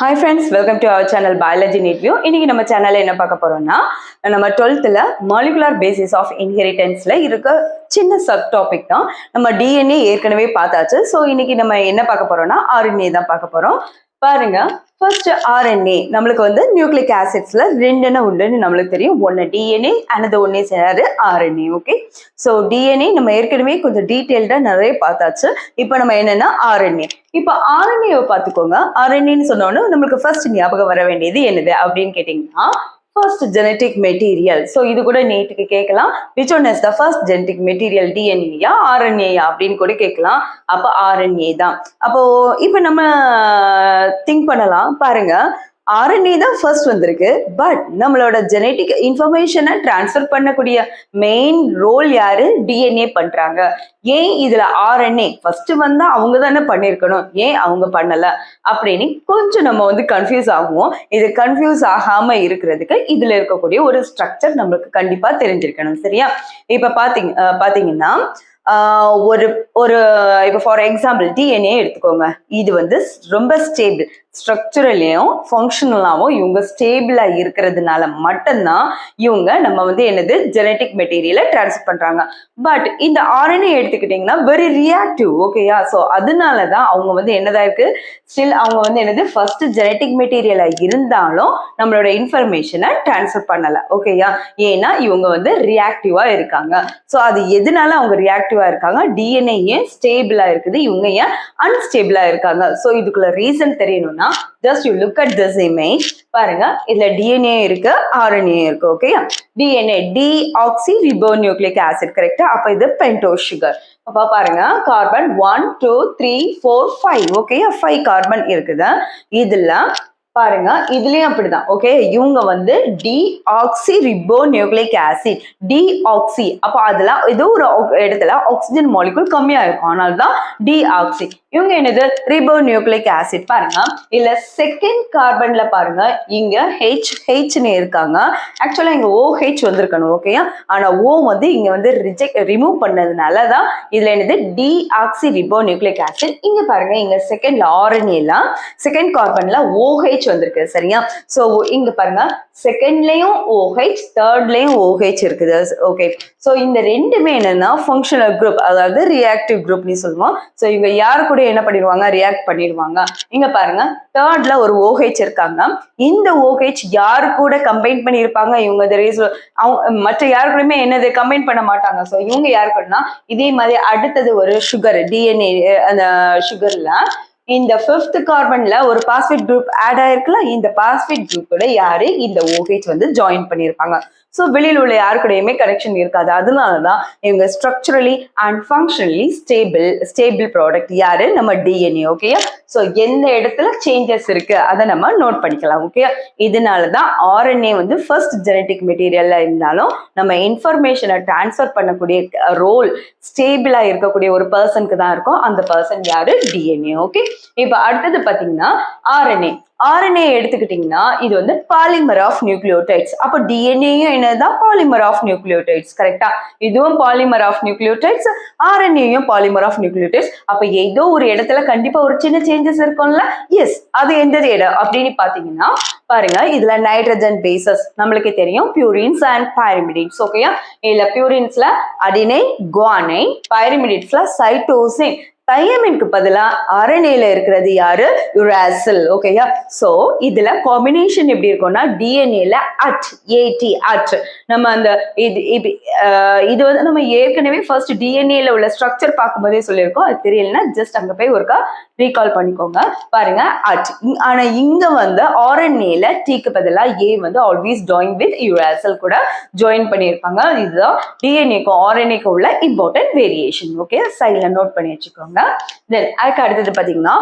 Hi friends, welcome to our channel Biology Need View. இன்னைக்கு நம்ம சேனல்ல என்ன பார்க்க போறோம்னா நம்ம 12th molecular basis of inheritanceல இருக்க சின்ன சப் டாபிக் தான். நம்ம DNA ஏற்கனவே பார்த்தாச்சு. ஸோ இன்னைக்கு நம்ம என்ன பார்க்க போறோம்னா RNA தான் பார்க்க போறோம். பாருங்க, ஃபர்ஸ்ட் RNA நம்மளுக்கு வந்து நியூக்ளிக் ஆசிட்ஸ்ல ரெண்டுன்னு உண்டுன்னு நம்மளுக்கு தெரியும். ஒன்னு DNA, another ஒன்னு சேரு RNA. ஓகே, ஸோ DNA நம்ம ஏற்கனவே கொஞ்சம் டீட்டெயில்டா நிறைய பார்த்தாச்சு. இப்போ நம்ம என்னன்னா RNA. இப்போ RNA பார்த்துக்கோங்க. RNAன்னு சொன்னோன்னு நம்மளுக்கு ஃபர்ஸ்ட் ஞாபகம் வர வேண்டியது என்னது அப்படின்னு கேட்டீங்கன்னா first genetic material. So இது கூட நீட்டுக்கு கேட்கலாம், which one is the first genetic material, DNA yeah RNA யா அப்படின்னு கூட கேட்கலாம். அப்போ RNA தான். அப்போ இப்போ நம்ம திங்க் பண்ணலாம், பாருங்க, RNA தான் ஃபர்ஸ்ட் வந்திருக்கு. பட் நம்மளோட ஜெனட்டிக் இன்ஃபர்மேஷனை டிரான்ஸ்ஃபர் பண்ணக்கூடிய மெயின் ரோல் யாரு? DNA பண்றாங்க. ஏன் இதுல RNA ஃபர்ஸ்ட் வந்தா அவங்க தானே பண்ணிருக்கணும், ஏன் அவங்க பண்ணல அப்படின்னு கொஞ்சம் நம்ம வந்து கன்ஃபியூஸ் ஆகுவோம். இது கன்ஃபியூஸ் ஆகாம இருக்கிறதுக்கு இதுல இருக்கக்கூடிய ஒரு ஸ்ட்ரக்சர் நம்மளுக்கு கண்டிப்பா தெரிஞ்சிருக்கணும். சரியா? இப்ப பாத்தீங்கன்னா ஒரு ஒரு இப்போ ஃபார் எக்ஸாம்பிள் DNA எடுத்துக்கோங்க. இது வந்து ரொம்ப ஸ்டேபிள், ஸ்ட்ரக்சரலையும் ஃபங்க்ஷனலாகவும் இவங்க ஸ்டேபிளா இருக்கிறதுனால மட்டும்தான் இவங்க நம்ம வந்து என்னது ஜெனட்டிக் மெட்டீரியலை டிரான்ஸ்ஃபர் பண்றாங்க. பட் இந்த RNA எடுத்துக்கிட்டிங்கன்னா வெரி ரியாக்டிவ். ஓகேயா? ஸோ அதனால தான் அவங்க வந்து என்னதான் இருக்கு, ஸ்டில் அவங்க வந்து என்னது ஃபர்ஸ்ட் ஜெனட்டிக் மெட்டீரியலா இருந்தாலும் நம்மளோட இன்ஃபர்மேஷனை டிரான்ஸ்ஃபர் பண்ணல. ஓகேயா? ஏன்னா இவங்க வந்து ரியாக்டிவா இருக்காங்க. ஸோ அது எதனால அவங்க ரியாக்டிவா இருக்காங்க? DNA ஏன் ஸ்டேபிளா இருக்குது, இவங்க ஏன் அன்ஸ்டேபிளா இருக்காங்க? ஸோ இதுக்குள்ள ரீசன் தெரியணும்னா just you look at this image. பாருங்க, இதுல DNA இருக்கு, RNA இருக்கு. ஓகே, DNA deoxyribonucleic acid, கரெக்டா? அப்ப இது பென்டோஸ் சுகர். அப்ப பாருங்க, கார்பன் 1 2 3 4 5. ஓகே, 5 கார்பன் இருக்குது. இதுல பாருங்க, இதுலயும் அப்படிதான். ஓகே, இவங்க வந்து deoxyribonucleic acid, deoxy. அப்ப அதுல ஏதோ ஒரு இடத்துல ஆக்சிஜன் மாலிகுல் கம்மியா இருக்கும், அதனாலதான் deoxy. இவங்க என்னது ரிபோநியூக்ளிக் ஆசிட். பாருங்க, இல்ல செகண்ட் கார்பன்ல பாருங்க, இங்க ஹெச்னு இருக்காங்க. ஆக்சுவலா இங்க OH வந்திருக்கணும். ஓகேயா? ஆனா O வந்து இங்க வந்து ரிமூவ் பண்ணதுனாலதான் இதுல என்னது deoxyribonucleic acid. இங்க பாருங்க, இங்க செகண்ட்ல RNAல செகண்ட் கார்பன்ல OH வந்திருக்கு. சரியா? சோ இங்க பாருங்க, செகண்ட்லயும் OH, தேர்ட்லயும் OH இருக்குது. ஓகே, சோ இந்த ரெண்டுமே என்னன்னா ஃபங்க்ஷனல் குரூப், அதாவது ரியாக்டிவ் குரூப் நீ சொல்லுவோம். சோ இவங்க யாரு கூட என்ன பண்ணிடுவாங்க, ரியாக்ட் பண்ணிடுவாங்க. இங்க பாருங்க, தேர்ட்ல ஒரு OH இருக்காங்க. இந்த OH யாரு கூட கம்பைன் பண்ணியிருப்பாங்க, இவங்க மற்ற யாரு கூடயுமே என்னது கம்பைன் பண்ண மாட்டாங்க. ஸோ இவங்க யாரு கூடனா இதே மாதிரி அடுத்தது ஒரு சுகர், DNA அந்த சுகர்ல இந்த 5th கார்பன்ல ஒரு பாஸ்பேட் குரூப் ஆட் ஆயிருக்குல்ல, இந்த பாஸ்பேட் குரூப் கூட யாரு, இந்த OH வந்து ஜாயின் பண்ணியிருப்பாங்க. ஸோ வெளியில் உள்ள யாரு கூடயுமே கனெக்ஷன் இருக்காது. அதனாலதான் இவங்க structurally and functionally stable product யாரு, நம்ம DNA. ஓகேயா? ஸோ எந்த இடத்துல சேஞ்சஸ் இருக்கு அதை நம்ம நோட் பண்ணிக்கலாம். ஓகேயா? இதனாலதான் RNA வந்து ஃபர்ஸ்ட் ஜெனட்டிக் மெட்டீரியல்ல இருந்தாலும் நம்ம இன்ஃபர்மேஷனை டிரான்ஸ்ஃபர் பண்ணக்கூடிய ரோல் ஸ்டேபிளா இருக்கக்கூடிய ஒரு பர்சனுக்கு தான் இருக்கும். அந்த பர்சன் யாரு? DNA. ஓகே, இப்ப அடுத்தது பாத்தீங்கன்னா RNA எடுத்துக்கிட்டீங்கன்னா இது வந்து பாலிமர் ஆஃப் நியூக்ளியோடைட்ஸ். அப்போ DNAயும் என்னதான் பாலிமர் ஆஃப் நியூக்ளியோடைட்ஸ். கரெக்டா? இதுவும் பாலிமர் ஆஃப் நியூக்ளியோடைட்ஸ், RNAயும் பாலிமர் ஆஃப் நியூக்ளியோடைட்ஸ். அப்ப ஏதோ ஒரு இடத்துல கண்டிப்பா ஒரு சின்ன சேஞ்சஸ் இருக்கும்ல. எஸ், அது எந்த இடம் அப்படின்னு பாத்தீங்கன்னா பாருங்க, இதுல நைட்ரஜன் பேசஸ் நம்மளுக்கு தெரியும், பியூரின்ஸ் அண்ட் பைரிமிடின்ஸ். ஓகேயா? இல்ல பியூரின்ஸ்ல அடினைன், குவானைன், பைரிமிடின்ஸ்ல சைட்டோசின், தையமின்க்கு பதிலா RNAல இருக்கிறது யாரு? யுராசில். ஓகேயா? சோ இதுல காம்பினேஷன் எப்படி இருக்கும்னா DNAல AT நம்ம அந்த இது வந்து நம்ம ஏற்கனவே ஃபர்ஸ்ட் DNAல உள்ள ஸ்ட்ரக்சர் பார்க்கும்போதே சொல்லியிருக்கோம். அது தெரியலன்னா ஜஸ்ட் அங்க போய் ஒருக்கா ரீகால் பண்ணிக்கோங்க. பாருங்க, ஆனா இங்க வந்து RNAல Tக்கு பதிலா A வந்து ஆல்வேஸ் ஜாயின் வித் யுராசில் கூட ஜாயின் பண்ணியிருப்பாங்க. இதுதான் DNAக்கும் RNAக்கும் உள்ள இம்பார்ட்டன்ட் வேரியேஷன். ஓகே, சைட்ல நோட் பண்ணி வச்சுக்கோங்க. தென் அதுக்கு அடுத்தது பாத்தீங்கன்னா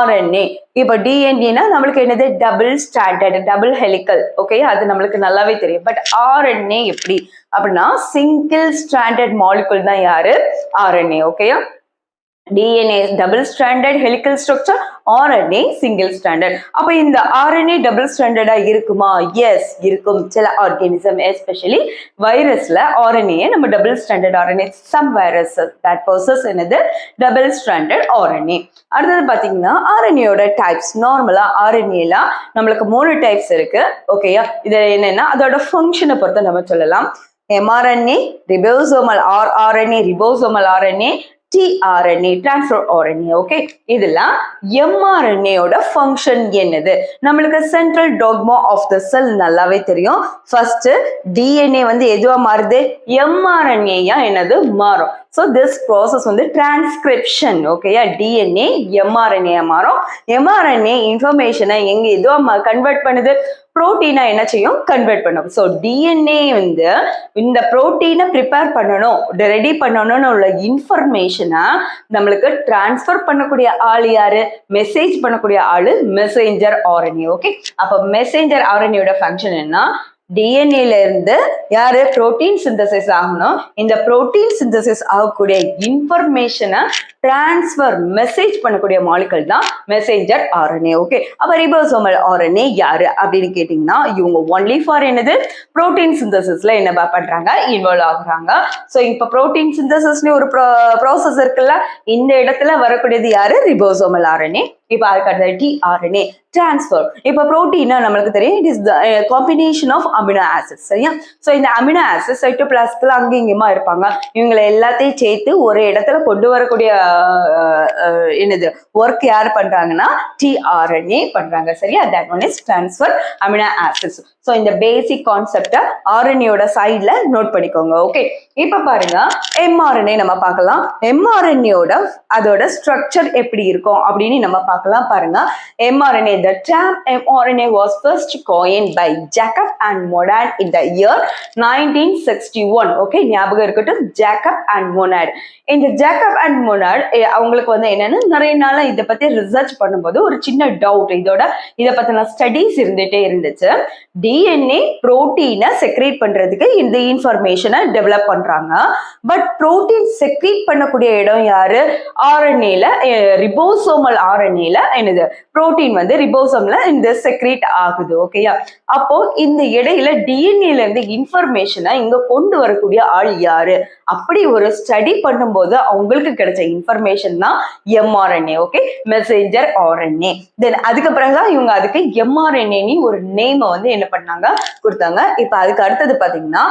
RNA. இப்ப DNA நம்மளுக்கு என்னது double stranded, double helical. Okay, அது நம்மளுக்கு நல்லாவே தெரியும். பட் RNA எப்படி அப்படின்னா சிங்கிள் ஸ்ட்ராண்டட் மாலிகுல் தான் யாரு? RNA. ஓகேயா? DNA double stranded helical structure, RNA single stranded. அப்ப இந்த RNA double stranded இருக்குமா? Yes, இருக்கும். சில organism, especially virusல RNA நம்ம double stranded RNA, some viruses that possess என்னது double stranded RNA. அடுத்தது பாத்தீங்கன்னா RNA யோட types. நார்மலா RNA ல நம்மளுக்கு 3 types இருக்கு. ஓகேயா? இது என்னன்னா அதோட ஃபங்க்ஷனை பொறுத்து நம்ம சொல்லலாம். mRNA, ribosomal RNA, ribosomal RNA, tRNA, transfer RNA. Okay, இதெல்லாம் mRNA யோட ஃபங்க்ஷன் என்னது? நம்மளுக்கு சென்ட்ரல் டாக்மா ஆஃப் த செல் நல்லாவே தெரியும். ஃபர்ஸ்ட் DNA வந்து எதுவா மாறுது? mRNA யா என்னது மாறும். So this process வந்து transcription. ஓகேயா? DNA mRNA மாறும். mRNA இன்ஃபர்மேஷனை எங்க எதுவா கன்வெர்ட் பண்ணுது? புரோட்டீனா என்ன செய்யும்? கன்வெர்ட் பண்ணும். ஸோ DNA வந்து இந்த புரோட்டீனை ப்ரிப்பேர் பண்ணணும், ரெடி பண்ணணும்னு உள்ள இன்ஃபர்மேஷனை நம்மளுக்கு டிரான்ஸ்ஃபர் பண்ணக்கூடிய ஆள் யாரு? மெசேஜ் பண்ணக்கூடிய ஆளு மெசேஞ்சர் RNA. ஓகே, அப்ப மெசேஞ்சர் RNA-யோட ஃபங்க்ஷன் என்ன? டிஎன்ஏல இருந்து யாரு புரோட்டீன் சிந்தசிஸ் ஆகணும். இந்த புரோட்டீன் சிந்தசிஸ் ஆகக்கூடிய இன்ஃபர்மேஷனை டிரான்ஸ்ஃபர் மெசேஜ் பண்ணக்கூடிய மாலிகல் தான் மெசேஞ்சர் RNA. ஓகே, அப்ப ரிபோசோமல் RNA யாரு அப்படின்னு கேட்டீங்கன்னா இவங்க ஒன்லி ஃபார் என்னது புரோட்டீன் சிந்தசிஸ்ல என்ன பண்றாங்க? இன்வால்வ் ஆகுறாங்க. ஸோ இப்ப புரோட்டீன் சிந்தசிஸ்ல ஒரு ப்ராசஸ் இருக்குல்ல, இந்த இடத்துல வரக்கூடியது யாரு? Ribosomal RNA. இப்ப அதுக்கு அடுத்த tRNA டிரான்ஸ்ஃபர். இப்ப புரோட்டீனா நம்மளுக்கு தெரியும், it is the combination of amino acids. சரியா? ஸோ இந்த அமினோ ஆசிட்ஸ் சைட்டோபிளாஸ்ட்ல அங்க இங்கேயுமா இருப்பாங்க. இவங்களை எல்லாத்தையும் சேர்த்து ஒரு இடத்துல கொண்டு வரக்கூடிய என்னது ஒர்க் யார் பண்றாங்கன்னா tRNA பண்றாங்க. சரியா? That one is transfer amino acids. So இந்த பேசிக் கான்செப்டை RNA-யோட சைட்ல நோட் பண்ணிக்கோங்க. ஓகே, இப்ப பாருங்க mRNA நம்ம பார்க்கலாம். mRNA-யோட அதோட ஸ்ட்ரக்சர் எப்படி இருக்கும் அப்படின்னு நம்ம பார்க்கலாம். பாருங்க, mRNA, the term mRNA was first coined by Jacob and Monod in the year 1961. Okay, ஞாபகம் இருக்கட்டும், ஜேக்கப் அண்ட் மொனாட். இந்த ஜேக்கப் அண்ட் மொனாட் அவங்களுக்கு வந்து என்னன்னு நிறைய நாள் இதை பத்தி ரிசர்ச் பண்ணும்போது ஒரு சின்ன டவுட், இதை பத்தின ஸ்டடிஸ் இருந்துட்டே இருந்துச்சு. DNA புரோட்டீனை செக்ரேட் பண்றதுக்கு இந்த இன்ஃபர்மேஷனை டெவலப் பண்றாங்க. பட் புரோட்டீன் செக்ரேட் பண்ணக்கூடிய இடம் யாரு? RNA-ல, ரிபோசோமல் RNA-ல என்னது புரோட்டீன் வந்து ரிபோசோம்ல இந்த செக்ரேட் ஆகுது. ஓகேயா? அப்போ இந்த இடையில DNA-ல இருந்து இன்ஃபர்மேஷனை இங்க கொண்டு வரக்கூடிய ஆள் யாரு? அப்படி ஒரு ஸ்டடி பண்ணும்போது அவங்களுக்கு கிடைச்ச இன்ஃபர்மேஷன் தான் mRNA. Okay, messenger RNA. தென் அதுக்கு பிறகுதான் இவங்க அதுக்கு mRNA ஒரு நேம் வந்து என்ன பண்ணாங்க? கொடுத்தாங்க. இப்ப அதுக்கு அடுத்தது பாத்தீங்கன்னா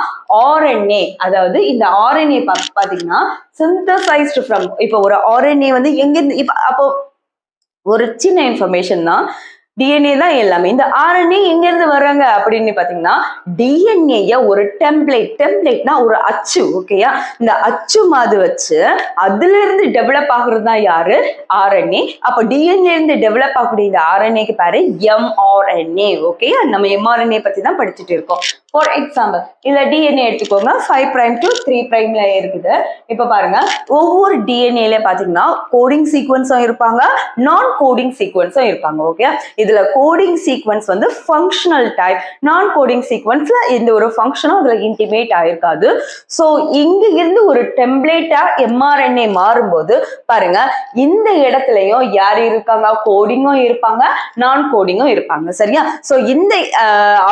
RNA, அதாவது இந்த RNA பாத்தீங்கன்னா synthesized from, இப்ப ஒரு RNA வந்து எங்க இருந்து, இப்ப அப்போ ஒரு சின்ன இன்ஃபர்மேஷன் தான், DNA தான் எல்லாமே. இந்த RNA எங்க இருந்து வர்றாங்க அப்படின்னு பாத்தீங்கன்னா DNA ஒரு டெம்ப்ளேட்னா ஒரு அச்சு. ஓகேயா? இந்த அச்சு மாதிரி வச்சு அதுல இருந்து டெவலப் ஆகுறது தான் யாரு? RNA. அப்ப DNA இருந்து டெவலப் ஆகக்கூடிய இந்த RNA-க்கு பேரு mRNA. ஓகேயா? நம்ம mRNA பத்தி தான் படிச்சுட்டு இருக்கோம். ஃபார் எக்ஸாம்பிள், இதுல DNA எடுத்துக்கோங்க, 5' to 3' இருக்குது. இப்ப பாருங்க, ஒவ்வொரு DNA-ல பாத்தீங்கன்னா கோடிங் சீக்வன்ஸும் இருப்பாங்க, நான் கோடிங் சீக்வன்ஸும் இருப்பாங்க. ஓகே, இதுல கோடிங் சீக்வன்ஸ் வந்து ஃபங்க்ஷனல் டைப், நான் கோடிங் சீக்வன்ஸ்ல எந்த ஒரு ஃபங்க்ஷனும் அதுல இன்டிமேட் ஆயிருக்காது. ஸோ இங்க இருந்து ஒரு டெம்ப்ளேட்டா mRNA மாறும்போது பாருங்க, இந்த இடத்துலயும் யார் இருக்காங்க? கோடிங்கும் இருப்பாங்க, நான் கோடிங்கும் இருப்பாங்க. சரியா? ஸோ இந்த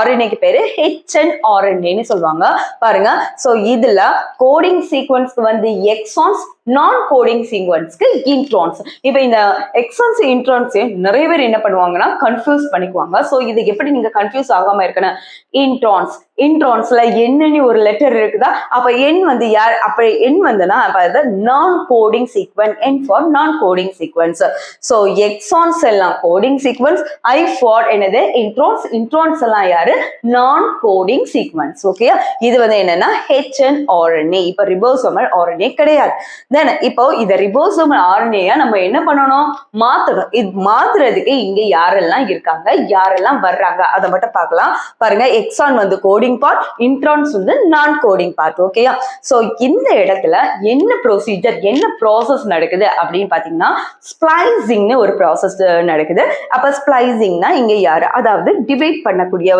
RNA-க்கு பேரு hnRNA சொல்லுவாங்க. பாருங்க, ஸோ இதுல கோடிங் சீக்வன்ஸ்க்கு வந்து எக்ஸான்ஸ், நான் கோடிங் சீக்வன்ஸ்க்கு இன்ட்ரான்ஸ். இப்ப இந்த எக்ஸான்ஸ் இன்ட்ரான்ஸ் நிறைய பேர் என்ன பண்ணுவாங்கன்னா கன்ஃபியூஸ் பண்ணிக்குவாங்க. ஸோ இது எப்படி நீங்க கன்ஃபியூஸ் ஆகாம இருக்கணும்? இன்ட்ரான்ஸ்ல என்னன்னு ஒரு லெட்டர் இருக்குதா? அப்ப என் வந்து யார்? அப்ப என் வந்துன்னா நான் கோடிங் சீக்வன்ஸ், என் ஃபார் நான் கோடிங் சீக்வன்ஸ். ஸோ எக்ஸான்ஸ் எல்லாம் கோடிங் சீக்வன்ஸ், ஐ ஃபார் என்னது இன்ட்ரான்ஸ் எல்லாம் யாரு? நான் கோடிங் சீக்வன்ஸ். ஓகே, இது வந்து என்னன்னா hnRNA. இப்ப ரிபோசோமல் RNA கிடையாது. தென் இப்போ இத ரிபோசோமல் RNA நம்ம என்ன பண்ணணும்? மாத்தணும். இது மாத்துறதுக்கு இங்க யாரெல்லாம் இருக்காங்க, யாரெல்லாம் வர்றாங்க அதை மட்டும் பார்க்கலாம். பாருங்க, எக்ஸான் வந்து கோடிங் கோடிங் பார்ட், இன்ட்ரான்ஸ் வந்து நான் கோடிங் பார்ட். ஓகேயா? ஸோ இந்த இடத்துல என்ன ப்ரொசீஜர், என்ன ப்ராசஸ் நடக்குது அப்படின்னு பார்த்தீங்கன்னா ஸ்ப்ளைசிங்னு ஒரு ப்ராசஸ் நடக்குது. அப்போ ஸ்ப்ளைசிங்னா இங்க யாரு, அதாவது டிவைட் பண்ணக்கூடிய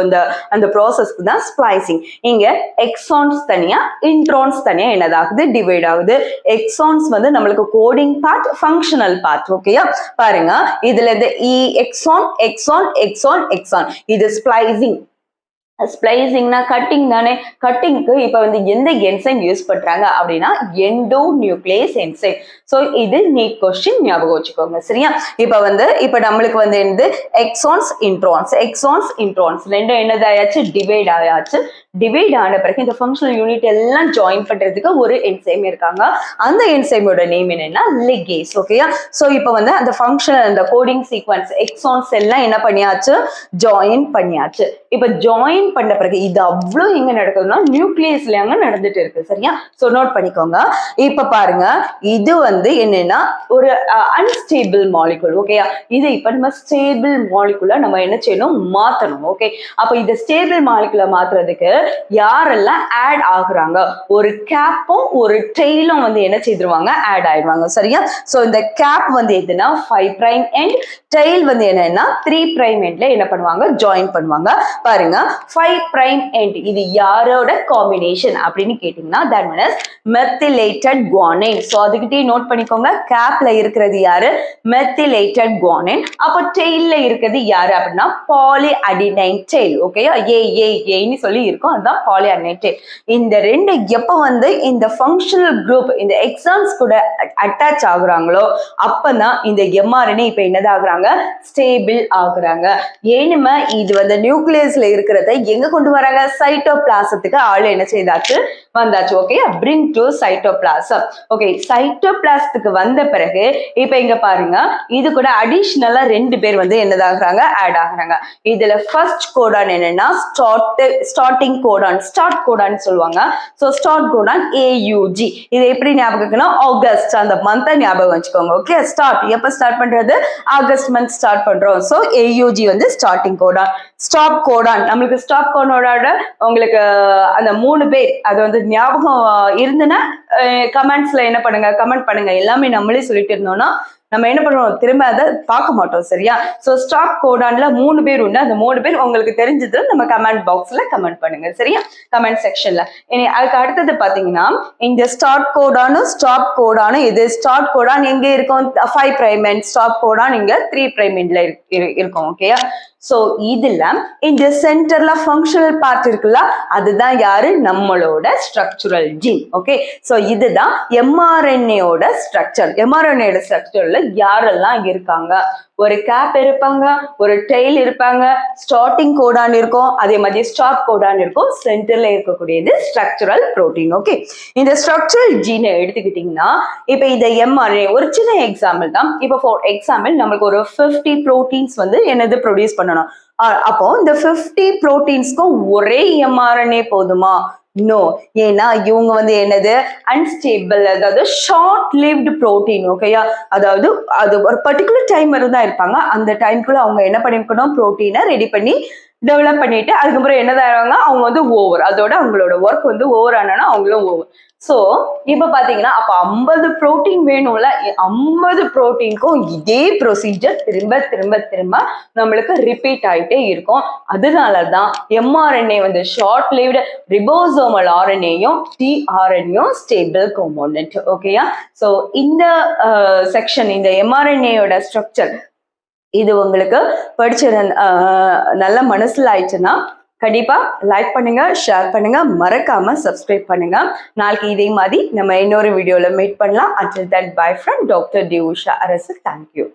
அந்த ப்ராசஸ்க்கு தான் ஸ்ப்ளைசிங். இங்க எக்ஸான்ஸ் தனியா, இன்ட்ரான்ஸ் தனியா என்னதாகுது, டிவைட் ஆகுது. எக்ஸான்ஸ் வந்து நம்மளுக்கு கோடிங் பார்ட், ஃபங்க்ஷனல் பார்ட். ஓகேயா? பாருங்க, இதுல இந்த எக்ஸான் எக்ஸான் எக்ஸான் எக்ஸான் இது ஸ்ப்ளைசிங். ஸ்ப்ளைசிங்னா கட்டிங் தானே. கட்டிங்க்கு இப்ப வந்து எந்த என்சைம் யூஸ் பண்றாங்க அப்படின்னா எண்டோ நியூக்ளியஸ் என்சைம். ஸோ இது நீட் கொஸ்டின், ஞாபகம் வச்சுக்கோங்க. சரியா? இப்ப நம்மளுக்கு வந்து என்னது, எக்ஸான்ஸ் இன்ட்ரான்ஸ், எக்ஸான்ஸ் இன்ட்ரான்ஸ் ரெண்டும் என்னது ஆயாச்சு, டிவைட் ஆயாச்சு. டிவைட் ஆன பிறகு இந்த ஃபங்க்ஷனல் யூனிட் எல்லாம் ஜாயின் பண்றதுக்கு ஒரு என்சைம் இருக்காங்க. அந்த என்சைமோட நேம் என்னன்னா லிகேஸ். ஓகேயா? ஸோ இப்போ வந்து அந்த ஃபங்க்ஷன், அந்த கோடிங் சீக்வன்ஸ் எக்ஸான்ஸ் எல்லாம் என்ன பண்ணியாச்சு, ஜாயின் பண்ணியாச்சு. இப்ப ஜாயின் பண்ண பிறகு இது அவ்வளோ எங்க நடக்குதுன்னா நியூக்ளியஸ்ல அங்க நடந்துட்டு இருக்கு. சரியா? ஸோ நோட் பண்ணிக்கோங்க. இப்ப பாருங்க, இது வந்து என்னன்னா ஒரு அன்ஸ்டேபிள் மாலிகுல். ஓகேயா? இது இப்ப நம்ம ஸ்டேபிள் மாலிகுலா நம்ம என்ன செய்யணும், மாத்தணும். ஓகே? அப்ப இந்த ஸ்டேபிள் மாலிகுலா மாத்துறதுக்கு யாரெல்லாம் ஆட் ஆகுறாங்க, ஒரு கேப்பும் ஒரு டெய்லும் வந்து என்ன செய்திருவாங்க, ஆட் ஆயிடுவாங்க. சரியா? ஸோ இந்த கேப் வந்து எதுனா 5 பிரைம் எண்ட், டெய்ல் வந்து என்னன்னா 3 பிரைம் எண்ட்ல என்ன பண்ணுவாங்க, ஜாயின் பண்ணுவாங்க. பாருங்க, 5 பிரைம் எண்ட் இது யாரோட காம்பினேஷன் அப்படின்னு கேட்டீங்கன்னா that means methylated guanine. So அதுக்கிட்டே நோட் பண்ணிக்கோங்க, கேப்ல இருக்கிறது யாரு, methylated guanine. அப்போ டெய்ல இருக்கிறது யாரு அப்படின்னா பாலிஅடினைன் டெய்ல். ஓகேயா? ஏன்னு சொல்லி இருக்கும், அதுதான் பாலிஅடினைன் டெய்ல். இந்த ரெண்டு எப்ப வந்து இந்த ஃபங்க்ஷனல் குரூப் இந்த எக்ஸான்ஸ் கூட அட்டாச் ஆகுறாங்களோ அப்பதான் இந்த mRNA இப்ப என்னதாகுறாங்க, ஸ்டேபிள் ஆகுறாங்க. ஏனுமே இது வந்து நியூக்ளியஸ்ல இருக்கிறத எங்க கொண்டு வராங்க, சைட்டோபிளாசத்துக்கு ஆள் என்ன செய்தாச்சு, வந்தாச்சு. Okay? Bring to cytoplasm. Okay, சைட்டோபிளாசத்துக்கு வந்த பிறகு இப்ப இங்க பாருங்க, இது கூட அடிஷனலா 2 பேர் வந்து என்னதாகுறாங்க, ஆட் ஆகுறாங்க. இதுல ஃபர்ஸ்ட் கோடான் என்னன்னா ஸ்டார்டிங் கோடான், ஸ்டார்ட் கோடான் சொல்லுவாங்க. So start Godan AUG. இது எப்படி ஞாபகம்னா ஆகஸ்ட் அந்த மந்த் ஞாபகம் வச்சுக்கோங்க. ஓகே? ஸ்டார்ட் எப்ப ஸ்டார்ட் பண்றது, ஆகஸ்ட் மந்த் ஸ்டார்ட் பண்றோம். சோ AUG வந்து ஸ்டார்டிங் கோடான். ஸ்டாப் கோடான், நம்மளுக்கு ஸ்டாப் கோடானோட உங்களுக்கு அந்த 3 பேர் அது வந்து ஞாபகம் இருந்துன்னா கமெண்ட்ஸ்ல என்ன பண்ணுங்க, கமெண்ட் பண்ணுங்க. எல்லாமே நம்மளே சொல்லிட்டு இருந்தோம்னா நம்ம என்ன பண்ணுவோம், திரும்ப அதை பார்க்க மாட்டோம். சரியா? ஸோ ஸ்டாப் கோடான்ல 3 பேர் உண்டு. அந்த 3 பேர் உங்களுக்கு தெரிஞ்சது நம்ம கமெண்ட் பாக்ஸ்ல கமெண்ட் பண்ணுங்க. சரியா? கமெண்ட் செக்ஷன்ல. இனி அதுக்கு அடுத்தது பாத்தீங்கன்னா இந்த ஸ்டார்ட் கோடானும் ஸ்டாப் கோடானும், இது ஸ்டார்ட் கோடான் எங்க இருக்கும், 5 பிரைம் எண்ட், ஸ்டாப் கோடான் இங்க 3 பிரைம் எண்ட்ல இருக்கும். ஓகேயா? சோ இதுல இந்த சென்டர்ல ஃபங்க்ஷனல் பார்ட் இருக்குல்ல, அதுதான் யாரு, நம்மளோட ஸ்ட்ரக்சுரல் ஜீன். ஓகே? சோ இதுதான் mRNA-யோட ஸ்ட்ரக்சர். mRNA-யோட ஸ்ட்ரக்சர்ல யாரெல்லாம் இருக்காங்க, ஒரு கேப் இருப்பாங்க, ஒரு டெய்ல் இருப்பாங்க, ஸ்டார்டிங் கோடான் இருக்கும், அதே மாதிரி ஸ்டாப் கோடான் இருக்கும், சென்டர்ல இருக்கக்கூடியது ஸ்ட்ரக்சுரல் புரோட்டீன். ஓகே? இந்த ஸ்ட்ரக்சுரல் ஜீனை எடுத்துக்கிட்டீங்கன்னா இப்ப இந்த mRNA ஒரு சின்ன எக்ஸாம்பிள் தான். இப்ப ஃபார் எக்ஸாம்பிள் நம்மளுக்கு ஒரு 50 புரோட்டீன்ஸ் வந்து என்னது ப்ரொடியூஸ் பண்ணணும். அப்போ இந்த 50 புரோட்டீன்ஸ்க்கும் ஒரே mRNA போதுமா? நோ. ஏன்னா இவங்க வந்து என்னது, அன்ஸ்டேபிள், அதாவது ஷார்ட் லிவ்டு புரோட்டீன். ஓகேயா? அதாவது அது ஒரு பர்டிகுலர் டைம் தான் இருப்பாங்க. அந்த டைம்குள்ள அவங்க என்ன பண்ணிருக்கணும், புரோட்டீனை ரெடி பண்ணி டெவலப் பண்ணிட்டு அதுக்கப்புறம் என்னதான் அவங்க வந்து ஓவர், அதோட அவங்களோட ஒர்க் வந்து ஓவர் ஆனா அவங்களும் ஓவர். சோ இப்ப பாத்தீங்கன்னா அப்ப 50 புரோட்டீன் வேணும்ல, 50 புரோட்டீனுக்கும் இதே ப்ரொசீஜர் திரும்ப திரும்ப திரும்ப நம்மளுக்கு ரிப்பீட் ஆயிட்டே இருக்கும். அதனாலதான் mRNA வந்து ஷார்ட் லிவ்டு, ரிபோசோமல் RNA-யும் tRNA-யும் ஸ்டேபிள் காம்போனன்ட். ஓகேயா? சோ இந்த செக்ஷன், இந்த mRNA-யோட ஸ்ட்ரக்சர் இது உங்களுக்கு படிச்ச நல்ல மனசுல ஆயிடுச்சுன்னா கண்டிப்பா லைக் பண்ணுங்க, ஷேர் பண்ணுங்க, மறக்காம சப்ஸ்கிரைப் பண்ணுங்க. நாளைக்கு இதே மாதிரி நம்ம இன்னொரு வீடியோல மீட் பண்ணலாம். Until then, bye from Dr. D. Usha Arasu. Thank you.